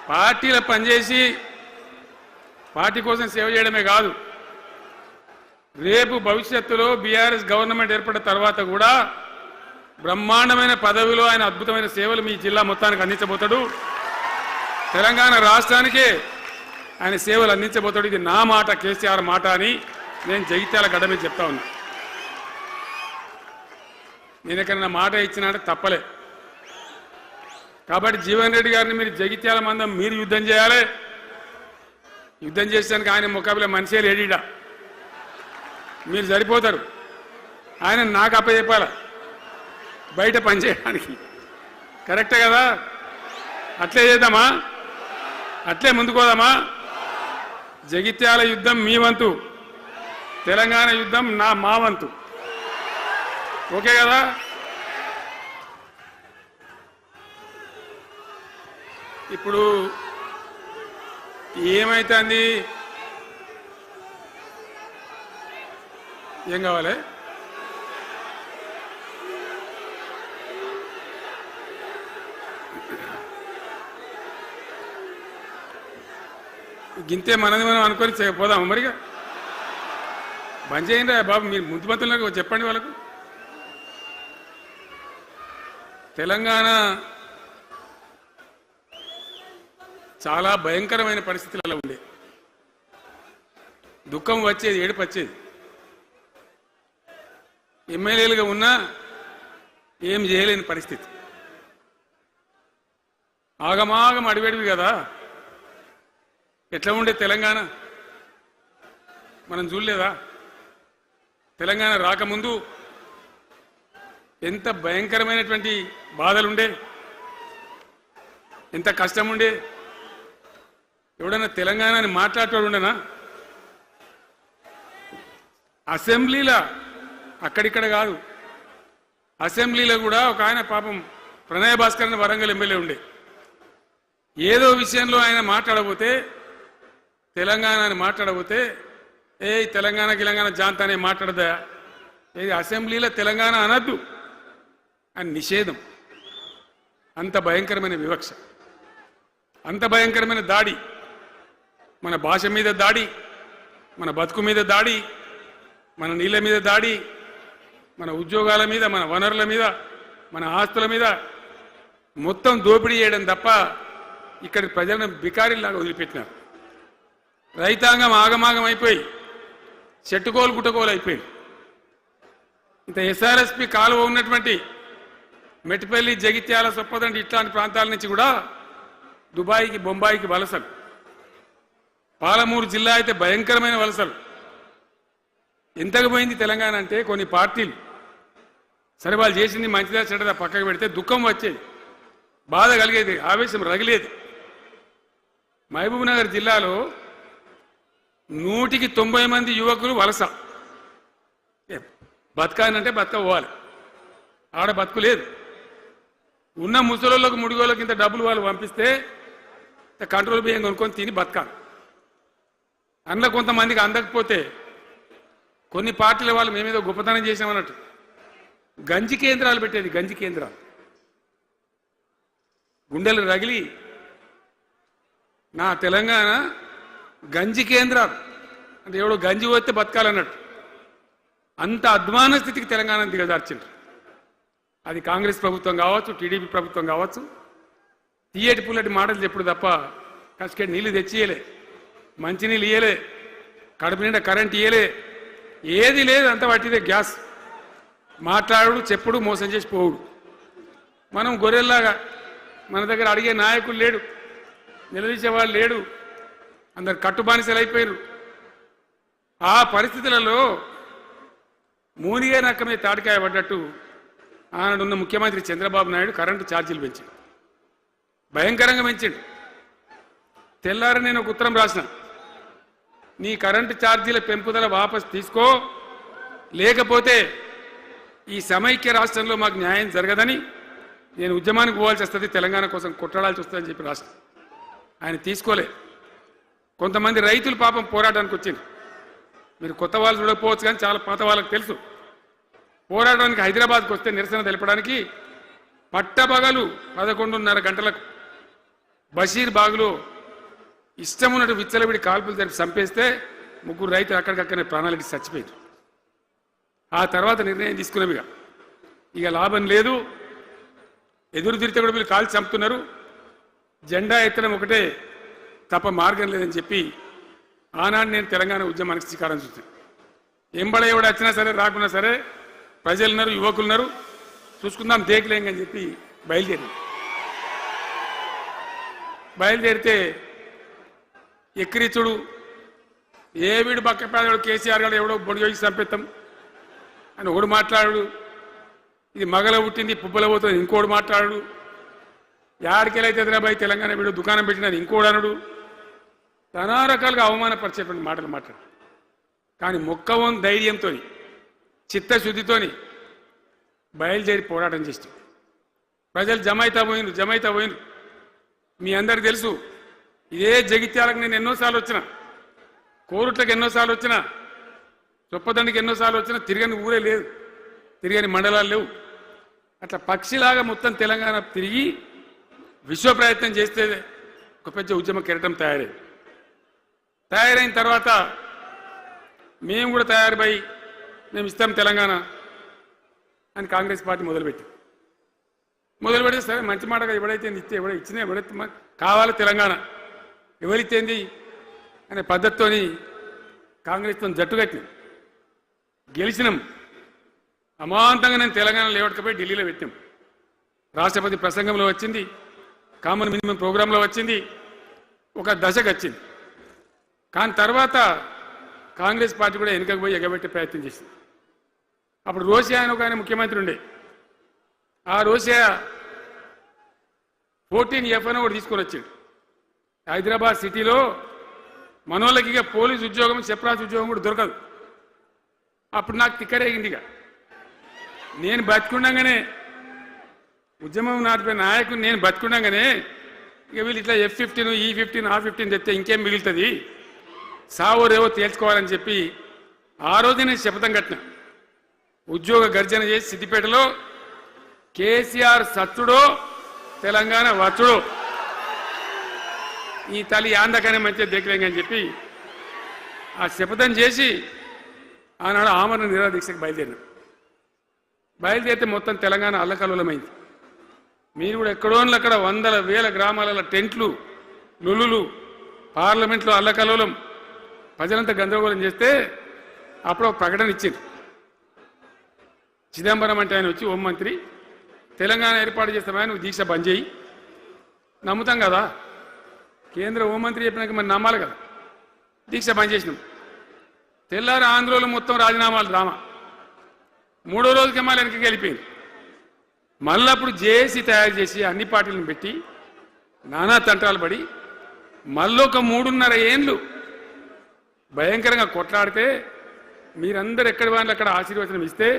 పార్టీల పనిచేసి పార్టీ కోసం సేవ చేయడమే కాదు, రేపు భవిష్యత్తులో బీఆర్ఎస్ గవర్నమెంట్ ఏర్పడిన తర్వాత కూడా బ్రహ్మాండమైన పదవిలో ఆయన అద్భుతమైన సేవలు మీ జిల్లా మొత్తానికి అందించబోతాడు. తెలంగాణ రాష్ట్రానికే ఆయన సేవలు అందించబోతాడు. ఇది నా మాట, కేసీఆర్ మాట అని నేను జగిత్యాల గడ్డ మీద చెప్తా ఉన్నా. నేను ఎక్కడైనా మాట ఇచ్చినా తప్పలే. కాబట్టి జీవన్ రెడ్డి గారిని మీరు జగిత్యాల మందం మీరు యుద్ధం చేయాలి. యుద్ధం చేసేదానికి ఆయన ముఖాబిలా మనిషే లేడీడా, మీరు సరిపోతారు. ఆయన నాకు అప్పచెప్పాల బయట పనిచేయడానికి. కరెక్టే కదా? అట్లే చేద్దామా? అట్లే ముందుకోదామా? జగిత్యాల యుద్ధం మీ వంతు, తెలంగాణ యుద్ధం మా వంతు. ఓకే కదా? ఇప్పుడు ఏమైతుంది? ఏం కావాలి? గింతే మనది మనం అనుకొని పోదాము. మరిగా బంద్ చేయండి బాబు. మీరు ముందు మంత్రులకు చెప్పండి వాళ్ళకు. తెలంగాణ చాలా భయంకరమైన పరిస్థితులలో ఉండే. దుఃఖం వచ్చేది, ఏడుపు వచ్చేది. ఎమ్మెల్యేలుగా ఉన్నా ఏం చేయలేని పరిస్థితి. ఆగమాగం అడివేడివి కదా. ఎట్లా ఉండే తెలంగాణ మనం చూడలేదా? తెలంగాణ రాకముందు ఎంత భయంకరమైనటువంటి బాధలుండే, ఎంత కష్టం ఉండే. ఎవడన్నా తెలంగాణని మాట్లాడేవాడు ఉండనా? అసెంబ్లీలో, అక్కడిక్కడ కాదు, అసెంబ్లీలో కూడా ఒక ఆయన పాపం ప్రణయ్ భాస్కర్ అని వరంగల్ ఎమ్మెల్యే ఉండే. ఏదో విషయంలో ఆయన మాట్లాడబోతే, తెలంగాణని మాట్లాడబోతే, తెలంగాణ గిలంగాణ జాంతానే మాట్లాడదా, ఏది అసెంబ్లీలో తెలంగాణ అనద్దు అని నిషేధం. అంత భయంకరమైన వివక్ష, అంత భయంకరమైన దాడి. మన భాష మీద దాడి, మన బతుకు మీద దాడి, మన నీళ్ళ మీద దాడి, మన ఉద్యోగాల మీద, మన వనరుల మీద, మన ఆస్తుల మీద మొత్తం దోపిడీ చేయడం తప్ప ఇక్కడి ప్రజలను బికారీలాగా వదిలిపెట్టినారు. రైతాంగం ఆగమాగం అయిపోయి చెట్టుకోలు గుట్టకోలు అయిపోయింది. ఇంత ఎస్ఆర్ఎస్పి కాలువ ఉన్నటువంటి మెట్టిపల్లి, జగిత్యాల, సొప్పదండి ఇట్లాంటి ప్రాంతాల నుంచి కూడా దుబాయ్కి, బొంబాయికి వలసలు. పాలమూరు జిల్లా అయితే భయంకరమైన వలసలు. ఎంతకు పోయింది తెలంగాణ అంటే, కొన్ని పార్టీలు సరే వాళ్ళు చేసింది మంచిదా చెడ్డదా పక్కకు పెడితే దుఃఖం వచ్చేది, బాధ కలిగేది, ఆవేశం రగిలేది. మహబూబ్ నగర్ జిల్లాలో 100కి 90 మంది యువకులు వలస. బతకానంటే బతకపోవాలి, ఆడ బతుకు లేదు. ఉన్న ముసలోళ్ళకు, ముడిగోళ్ళకి ఇంత డబ్బులు వాళ్ళు పంపిస్తే కంట్రోల్ బియ్యం కొనుక్కొని తిని బతకాలి. అందులో కొంతమందికి అందకపోతే కొన్ని పార్టీల వాళ్ళు మేమేదో గొప్పతనం చేసామన్నట్టు గంజి కేంద్రాలు పెట్టేది. గంజి కేంద్రాలు గుండెలు రగిలి, నా తెలంగాణ గంజి కేంద్రాలు అంటే ఎవడో గంజి పోతే బతకాలన్నట్టు అంత అధ్వాన స్థితికి తెలంగాణ దిగజార్చిండ్రు. అది కాంగ్రెస్ ప్రభుత్వం కావచ్చు, టీడీపీ ప్రభుత్వం కావచ్చు. తీయటి పుల్లటి మాటలు చెప్పుడు తప్ప కష్ట నీళ్ళు తెచ్చియలే, మంచినీళ్ళు ఇయ్యలే, కడుపు నిండా కరెంట్ ఇయ్యలే, ఏది లేదు. అంత పట్టిదే గ్యాస్. మాట్లాడు, చెప్పుడు, మోసం చేసి పోవుడు. మనం గొర్రెల్లాగా, మన దగ్గర అడిగే నాయకులు లేడు, నిలదీసేవాళ్ళు లేడు, అందరు కట్టుబానిసలు అయిపోయారు. ఆ పరిస్థితులలో మూనిగా నక్క మీద తాటికాయ పడ్డట్టు ఆనాడున్న ముఖ్యమంత్రి చంద్రబాబు నాయుడు కరెంటు ఛార్జీలు పెంచాడు, భయంకరంగా పెంచాడు. తెల్లారి నేను ఒక ఉత్తరం రాసిన, నీ కరెంటు ఛార్జీల పెంపుదల వాపసు తీసుకో, లేకపోతే ఈ సమైక్య రాష్ట్రంలో మాకు న్యాయం జరగదని నేను ఉద్యమానికి పోవాల్సి వస్తుంది, తెలంగాణ కోసం కొట్లాడాల్సి వస్తుందని చెప్పి రాష్ట్రం. ఆయన తీసుకోలే. కొంతమంది రైతులు పాపం పోరాటానికి వచ్చింది. మీరు కొత్త వాళ్ళు చూడకపోవచ్చు కానీ చాలా పాత వాళ్ళకి తెలుసు. పోరాటానికి హైదరాబాద్కి వస్తే నిరసన తెలపడానికి పట్టపగలు 11:30 గంటలకు బషీర్బాగ్లో ఇష్టం ఉన్నట్టు విచ్చలవిడి కాల్పులు జరిపి చంపేస్తే 3 రైతులు అక్కడికక్కడనే ప్రాణాలకి చచ్చిపోయారు. ఆ తర్వాత నిర్ణయం తీసుకున్నవిగా ఇక లాభం లేదు, ఎదురు తిరిగితే కూడా వీళ్ళు కాల్చి చంపుతున్నారు, జెండా ఎత్తడం ఒకటే తప్ప మార్గం లేదని చెప్పి ఆనాడు నేను తెలంగాణ ఉద్యమానికి శ్రీకారం చుట్టాను. ఎంబడ ఎవడు వచ్చినా సరే రాకున్నా సరే ప్రజలున్నారు, యువకులున్నారు, చూసుకుందాం దేకలేం అని చెప్పి బయలుదేరితే ఎక్కిరిచుడు ఏ వీడు పక్క పేదవాడు కేసీఆర్ గారు ఎవడో బొడి చేసి చంపేస్తాం అని ఒకడు మాట్లాడు, ఇది మగల పుట్టింది పుబ్బల పోతుంది ఇంకోడు మాట్లాడు, యాడికెళ్ళైతే హైదరాబాద్ తెలంగాణ వీడు దుకాణం పెట్టినది ఇంకోడు అనుడు, నానా రకాలుగా అవమానపరిచేటువంటి మాటలు మాట్లాడు. కానీ మొక్కవం ధైర్యంతో చిత్తశుద్ధితో బయలుదేరి పోరాటం చేస్తాం. ప్రజలు జమైతా పోయినరు. మీ అందరికి తెలుసు, ఇదే జగిత్యాలకు నేను ఎన్నోసార్లు వచ్చిన, కోరుట్లకు ఎన్నోసార్లు వచ్చిన, చొప్పదండికి ఎన్నోసార్లు వచ్చినా తిరగని ఊరే లేదు, తిరగని మండలాలు లేవు. అట్లా పక్షిలాగా మొత్తం తెలంగాణ తిరిగి విశ్వ ప్రయత్నం చేస్తే ఒక పెద్ద ఉద్యమ కెరటం తయారైన తర్వాత మేము కూడా తయారుపై మేము ఇస్తాం తెలంగాణ అని కాంగ్రెస్ పార్టీ మొదలుపెడితే సరే మంచి మాటగా ఎవడైతే ఇస్తే ఇచ్చినా ఎవడైతే కావాలి తెలంగాణ ఎవరితేంది అనే పద్ధతితోని కాంగ్రెస్తో జట్టు కట్టినాం, గెలిచినాం. అమాంతంగా నేను తెలంగాణ లేవట్టుకపోయి ఢిల్లీలో పెట్టాం. రాష్ట్రపతి ప్రసంగంలో వచ్చింది, కామన్ మినిమం ప్రోగ్రాంలో వచ్చింది, ఒక దశకు వచ్చింది. కానీ తర్వాత కాంగ్రెస్ పార్టీ కూడా వెనుకకు పోయి ఎగబెట్టే ప్రయత్నం చేసింది. అప్పుడు రోసియా అని ఒక ఆయన ముఖ్యమంత్రి ఉండే, ఆ రోసియా 14F అని ఒకటి తీసుకొని వచ్చాడు. హైదరాబాద్ సిటీలో మనోళ్ళకి ఇక పోలీసు ఉద్యోగం చెప్రాస్ ఉద్యోగం కూడా దొరకదు. అప్పుడు నాకు తిక్కరేగిందిగా, నేను బతికుండగానే ఉద్యమం నాటిపోయిన నాయకుడు నేను బతికుండగానే ఇక వీళ్ళు ఇట్లా F-15 E-15 R-15 తెస్తే ఇంకేం మిగులుతుంది, సావో రేవో తేల్చుకోవాలని చెప్పి ఆ రోజు నేను శపథం కట్టిన. ఉద్యోగ గర్జన చేసి సిద్దిపేటలో కేసీఆర్ సచ్చుడో తెలంగాణ వచ్చుడో, ఈ తల్లి ఆందకనే మంచిగా దేకలేంగని చెప్పి ఆ శపథం చేసి ఆనాడు ఆమరణ నిరాహార దీక్షకు బయలుదేరితే మొత్తం తెలంగాణ అల్లకల్లోలమైంది. మీరు కూడా ఎక్కడోన్లు అక్కడ వందల వేల గ్రామాలలో టెంట్లు లులులు, పార్లమెంట్లో అల్లకల్లోలం, ప్రజలంతా గందరగోళం చేస్తే అప్పుడు ఒక ప్రకటన ఇచ్చింది. చిదంబరం అంటే ఆయన వచ్చి హోంమంత్రి, తెలంగాణ ఏర్పాటు చేస్తామని నువ్వు దీక్ష బంద్ చేయి, నమ్ముతాం కదా, కేంద్ర హోంమంత్రి చెప్పినాక మరి నమ్మాలి కదా, దీక్ష బంద్ చేసినాం. తెల్లారి ఆంధ్రలో మొత్తం రాజీనామాలు డ్రామా. 3వ రోజుకి మళ్ళీ వెనక్కి వెళ్ళిపోయింది. మళ్ళీ అప్పుడు జేఏసీ తయారు చేసి అన్ని పార్టీలను పెట్టి నానా తంటాలు పడి మళ్ళీ ఒక 3.5 ఏళ్ళు భయంకరంగా కొట్లాడితే మీరందరూ ఎక్కడి వాళ్ళు అక్కడ ఆశీర్వచనం ఇస్తే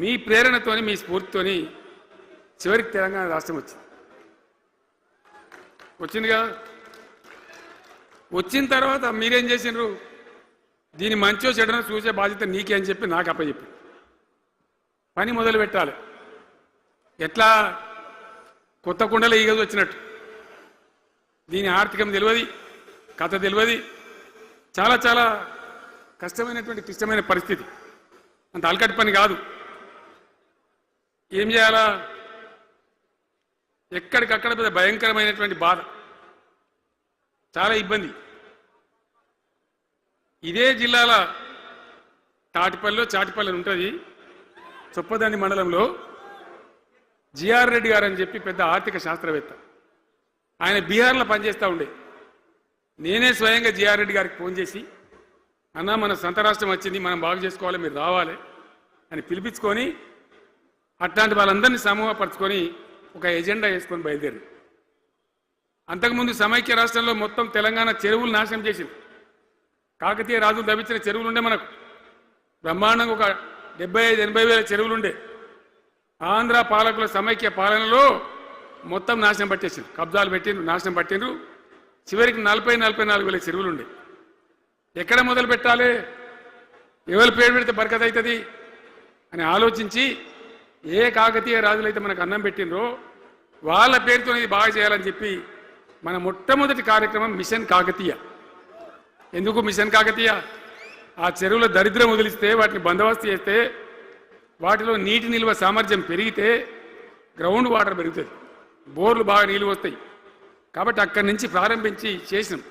మీ ప్రేరణతోని మీ స్ఫూర్తితోని చివరికి తెలంగాణ రాష్ట్రం వచ్చింది కదా. వచ్చిన తర్వాత మీరేం చేసినారు, దీని మంచో చెడనో చూసే బాధ్యత నీకే అని చెప్పి నాకు అప్పచెప్పి పని మొదలు పెట్టాలి. ఎట్లా కొత్త కుండలో ఈగ వచ్చినట్టు, దీని ఆర్థికం తెలియదు, కథ తెలియదు, చాలా చాలా కష్టమైనటువంటి క్లిష్టమైన పరిస్థితి, అంత అలకటి పని కాదు. ఏం చేయాలా, ఎక్కడికక్కడ పెద్ద భయంకరమైనటువంటి బాధ, చాలా ఇబ్బంది. ఇదే జిల్లాల చాటిపల్లి ఉంటుంది, చొప్పదండి మండలంలో జిఆర్ రెడ్డి గారు అని చెప్పి పెద్ద ఆర్థిక శాస్త్రవేత్త, ఆయన బీహార్లో పనిచేస్తూ ఉండే. నేనే స్వయంగా జిఆర్ రెడ్డి గారికి ఫోన్ చేసి, అన్నా మన సొంత రాష్ట్రం వచ్చింది, మనం బాగు చేసుకోవాలి, మీరు రావాలి అని పిలిపించుకొని అట్లాంటి వాళ్ళందరినీ సమూహపరచుకొని ఒక ఎజెండా వేసుకొని బయలుదేరి. అంతకుముందు సమైక్య రాష్ట్రంలో మొత్తం తెలంగాణ చెరువులు నాశనం చేసింది. కాకతీయ రాజులు తవ్వించిన చెరువులు ఉండే, మనకు బ్రహ్మాండంగా ఒక 75-80 వేల చెరువులు ఉండే. ఆంధ్ర పాలకుల సమైక్య పాలనలో మొత్తం నాశనం పట్టేసింది, కబ్జాలు పెట్టిండ్రు, నాశనం పట్టిండ్రు. చివరికి 40-44 వేల చెరువులు ఉండే. ఎక్కడ మొదలు పెట్టాలి, ఎవరి పేరు పెడితే బరకత అవుతుంది అని ఆలోచించి ఏ కాకతీయ రాజులైతే మనకు అన్నం పెట్టినరో వాళ్ళ పేరుతో ఇది బాగా చేయాలని చెప్పి మన మొట్టమొదటి కార్యక్రమం మిషన్ కాకతీయ. ఎందుకు మిషన్ కాకతీయ? ఆ చెరువుల దరిద్రం వదిలిస్తే, వాటిని బందోబస్తు చేస్తే, వాటిలో నీటి నిల్వ సామర్థ్యం పెరిగితే గ్రౌండ్ వాటర్ పెరుగుతుంది, బోర్లు బాగా నీళ్ళు వస్తాయి. కాబట్టి అక్కడి నుంచి ప్రారంభించి చేసినాం.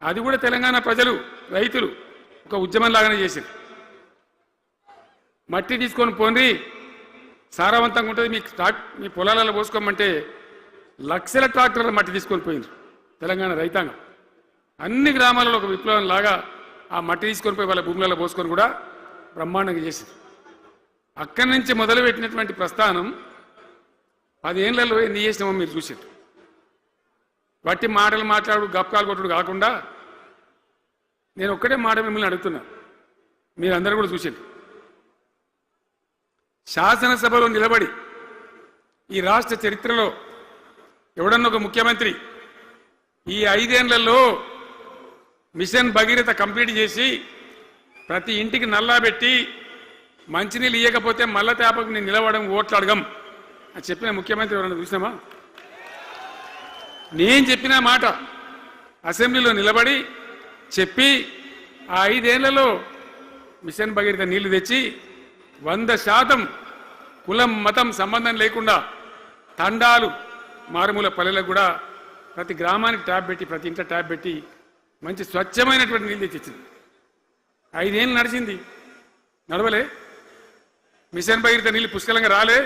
అది కూడా తెలంగాణ ప్రజలు, రైతులు ఒక ఉద్యమంలాగానే చేశారు. మట్టి తీసుకొని పోండి, సారవంతంగా ఉంటుంది, మీ పొలాలలో పోసుకోమంటే లక్షల ట్రాక్టర్ల మట్టి తీసుకొని పోయింది తెలంగాణ రైతాంగం. అన్ని గ్రామాలలో ఒక విప్లవం లాగా ఆ మట్టి తీసుకొని పోయి వాళ్ళ భూములలో పోసుకొని కూడా బ్రహ్మాండంగా చేసింది. అక్కడి నుంచి మొదలుపెట్టినటువంటి ప్రస్థానం 10 ఏళ్లలో ఎన్ని చేసినామో మీరు చూసారు. వట్టి మాటలు మాట్లాడు, గప్కాలు కొట్టుడు కాకుండా నేను ఒక్కటే మాట మిమ్మల్ని అడుగుతున్నా, మీరందరూ కూడా చూసారు. శాసనసభలో నిలబడి ఈ రాష్ట్ర చరిత్రలో ఎవడన్నా ఒక ముఖ్యమంత్రి ఈ 5 ఏళ్లలో మిషన్ భగీరథ కంప్లీట్ చేసి ప్రతి ఇంటికి నల్లా పెట్టి మంచినీళ్ళు ఇవ్వకపోతే మళ్ళా తేపకు నేను నిలవడం, ఓట్లు అడగం అని చెప్పిన ముఖ్యమంత్రి ఎవరన్నా చూసినామా? నేను చెప్పిన మాట అసెంబ్లీలో నిలబడి చెప్పి ఆ 5 ఏళ్లలో మిషన్ భగీరథ నీళ్లు తెచ్చి 100% కులం మతం సంబంధం లేకుండా తండాలు, మారుమూల పల్లెలకు కూడా ప్రతి గ్రామానికి ట్యాప్ పెట్టి, ప్రతి ఇంట్లో ట్యాప్ పెట్టి మంచి స్వచ్ఛమైనటువంటి నీళ్ళు తెచ్చిచ్చింది. 5 ఏళ్ళు నడిచింది, నడవలే. మిషన్ భగీరథ నీళ్ళు పుష్కలంగా రాలే.